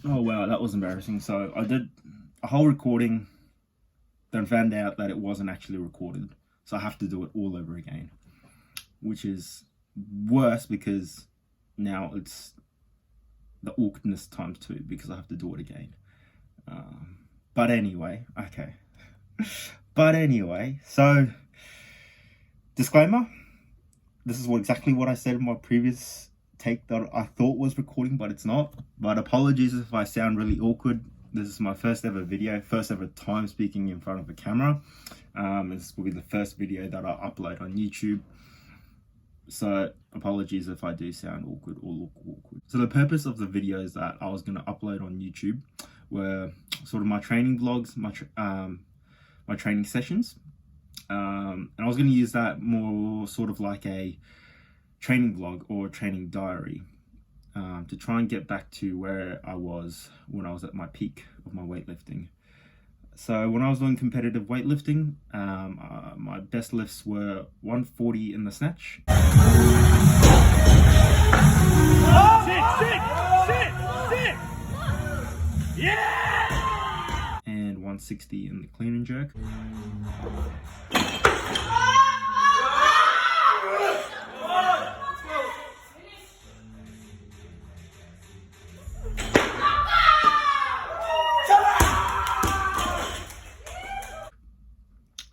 Oh wow, that was embarrassing. So I did a whole recording, then found out that it wasn't actually recorded. So I have to do it all over again, which is worse because now it's the awkwardness times 2 because I have to do it again. But anyway, okay. But anyway, so disclaimer, this is exactly what I said in my previous take that I thought was recording, but it's not. But apologies if I sound really awkward. This is my first ever video, first ever time speaking in front of a camera. This will be the first video that I upload on YouTube. So apologies if I do sound awkward or look awkward. So the purpose of the videos that I was going to upload on YouTube were sort of my training vlogs, my training sessions. And I was going to use that more sort of like a training vlog or training diary to try and get back to where I was when I was at my peak of my weightlifting. So when I was doing competitive weightlifting, my best lifts were 140 in the snatch. Sit! Yeah! And 160 in the clean and jerk.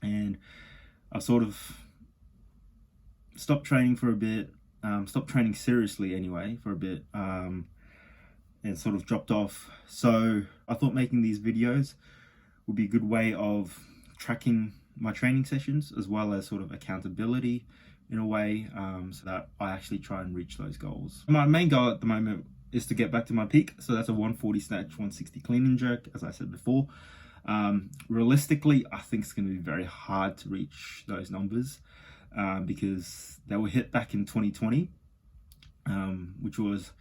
And I sort of stopped training for a bit, stopped training seriously anyway for a bit, and sort of dropped off. So I thought making these videos would be a good way of tracking my training sessions as well as sort of accountability in a way, so that I actually try and reach those goals. My main goal at the moment is to get back to my peak. So that's a 140 snatch, 160 clean and jerk, as I said before. Realistically, I think it's going to be very hard to reach those numbers because they were hit back in 2020, which was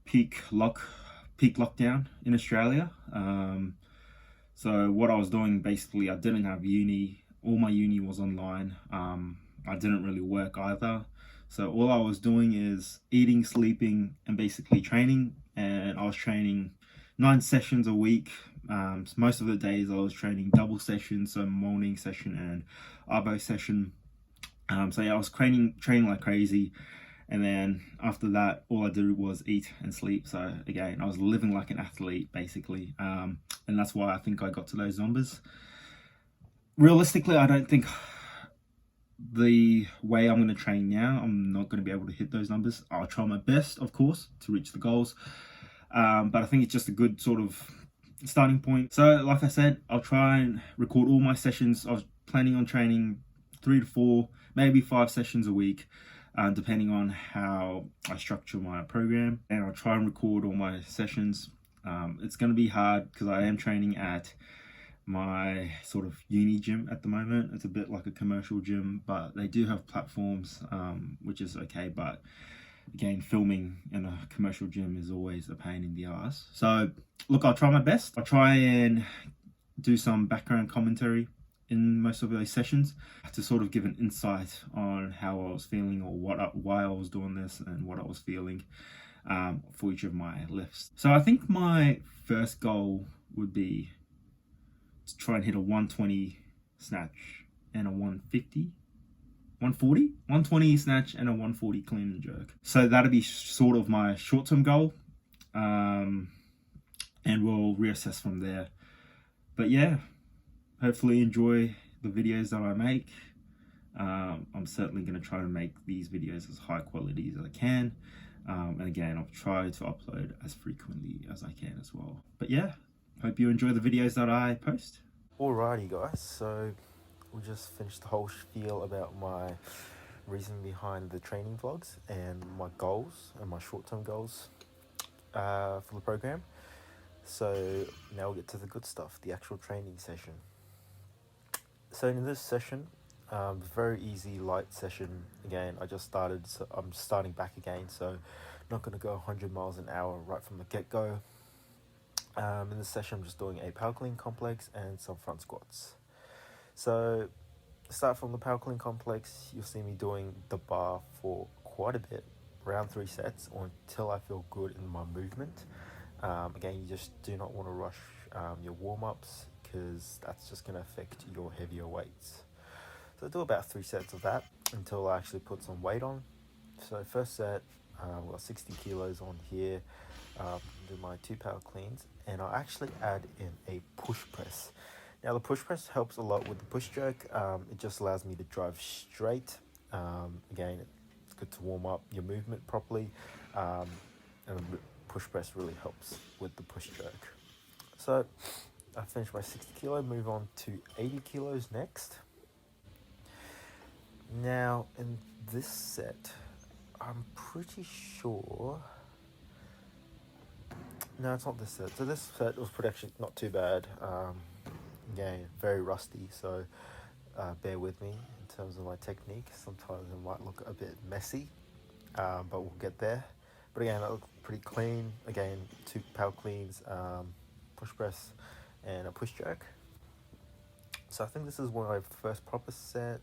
peak lockdown in Australia. So what I was doing, basically, I didn't have uni. All my uni was online. I didn't really work either. So all I was doing is eating, sleeping, and basically training. And I was training 9 sessions a week. Most of the days I was training double sessions, so morning session and arbo session. So yeah, I was training like crazy. And then after that, all I did was eat and sleep. So again, I was living like an athlete, basically. And that's why I think I got to those numbers. Realistically, I don't think the way I'm going to train now, I'm not going to be able to hit those numbers. I'll try my best, of course, to reach the goals. But I think it's just a good sort of starting point. So like I said, I'll try and record all my sessions. I was planning on training 3 to 4, maybe 5 sessions a week, depending on how I structure my program. And I'll try and record all my sessions. It's going to be hard because I am training at my sort of uni gym at the moment. It's a bit like a commercial gym, but they do have platforms, which is okay. But again, filming in a commercial gym is always a pain in the ass. So look, I'll try my best. I'll try and do some background commentary in most of those sessions to sort of give an insight on how I was feeling or why I was doing this and what I was feeling for each of my lifts. So I think my first goal would be to try and hit a 120 snatch and a 140 snatch and a 140 clean and jerk. So that'll be sort of my short-term goal, and we'll reassess from there. But yeah, hopefully enjoy the videos that I make. I'm certainly going to try to make these videos as high quality as I can, and again, I'll try to upload as frequently as I can as well. But yeah, hope you enjoy the videos that I post. Alrighty guys, so we just finished the whole spiel about my reason behind the training vlogs and my goals and my short-term goals for the program. So now we'll get to the good stuff, the actual training session. So in this session, very easy, light session. Again, I just started, so I'm starting back again, so not going to go 100 miles an hour right from the get-go. In this session, I'm just doing a power clean complex and some front squats. So start from the power clean complex. You'll see me doing the bar for quite a bit, around 3 sets, or until I feel good in my movement. Again, you just do not want to rush your warm-ups, because that's just going to affect your heavier weights. So I do about 3 sets of that until I actually put some weight on. So first set, I've got 60 kilos on here, do my 2 power cleans, and I'll actually add in a push press. Now the push press helps a lot with the push jerk. It just allows me to drive straight. Again, it's good to warm up your movement properly, and the push press really helps with the push jerk. So I finished my 60 kilo, move on to 80 kilos next. Now in this set, I'm pretty sure, no, it's not this set. So this set was pretty actually not too bad. Again, very rusty, so bear with me in terms of my technique. Sometimes it might look a bit messy, but we'll get there. But again, that looked pretty clean. Again, 2 power cleans, push press, and a push jerk. So I think this is my first proper set.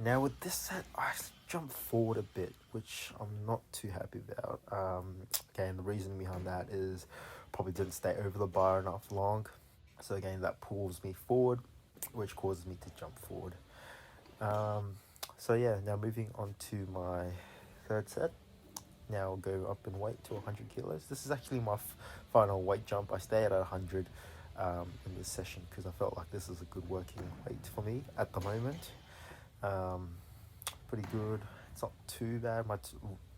Now with this set, I actually jumped forward a bit, which I'm not too happy about. Again, the reason behind that is probably didn't stay over the bar enough long. So again, that pulls me forward, which causes me to jump forward. So yeah, now moving on to my third set. Now I'll go up in weight to 100 kilos. This is actually my final weight jump. I stayed at 100 in this session because I felt like this is a good working weight for me at the moment. Pretty good. It's not too bad. My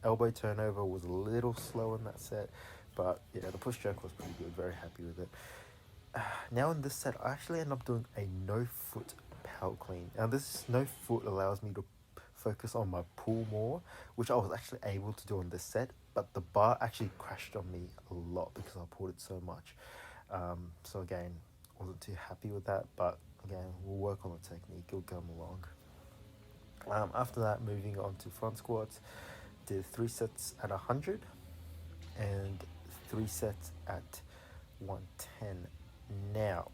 elbow turnover was a little slow in that set, but yeah, the push jerk was pretty good. Very happy with it. Now in this set, I actually end up doing a no foot power clean. Now this no foot allows me to focus on my pull more, which I was actually able to do in this set, but the bar actually crashed on me a lot because I pulled it so much. So again, wasn't too happy with that, but again, we'll work on the technique. It'll come along. After that, moving on to front squats, did 3 sets at 100 and 3 sets at 110. Now,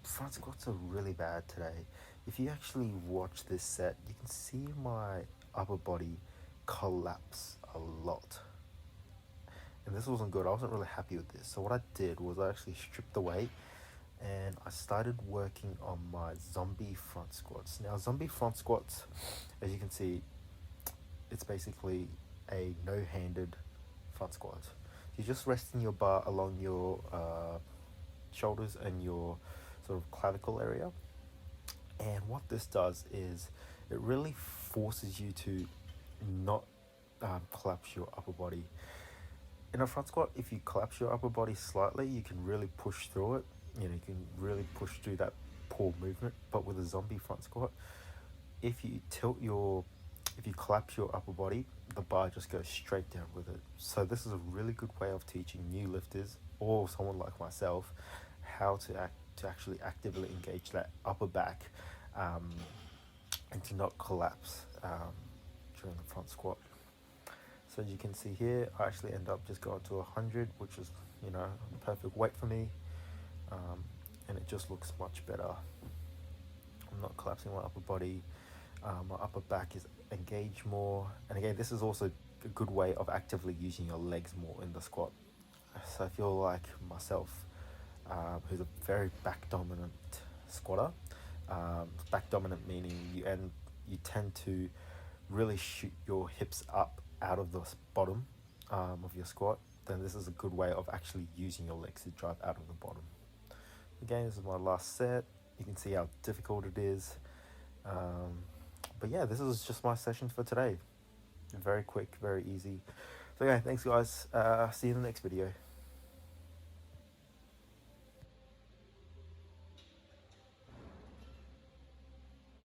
front squats are really bad today. If you actually watch this set, you can see my upper body collapse a lot. And this wasn't good. I wasn't really happy with this. So what I did was I actually stripped the weight and I started working on my zombie front squats. Now, zombie front squats, as you can see, it's basically a no-handed front squat. You're just resting your bar along your shoulders and your sort of clavicle area. And what this does is it really forces you to not collapse your upper body. In a front squat, if you collapse your upper body slightly, you can really push through it. You can really push through that poor movement. But with a zombie front squat, if you collapse your upper body, the bar just goes straight down with it. So this is a really good way of teaching new lifters or someone like myself how to actually actively engage that upper back and to not collapse during the front squat. So as you can see here, I actually end up just going to 100, which is, perfect weight for me. And it just looks much better. I'm not collapsing my upper body. My upper back is engaged more. And again, this is also a good way of actively using your legs more in the squat. So I feel like myself, who's a very back dominant squatter. Back dominant meaning you tend to really shoot your hips up out of the bottom of your squat. Then this is a good way of actually using your legs to drive out of the bottom. Again, this is my last set. You can see how difficult it is. But yeah, this is just my session for today. Very quick, very easy. So yeah, thanks guys. See you in the next video.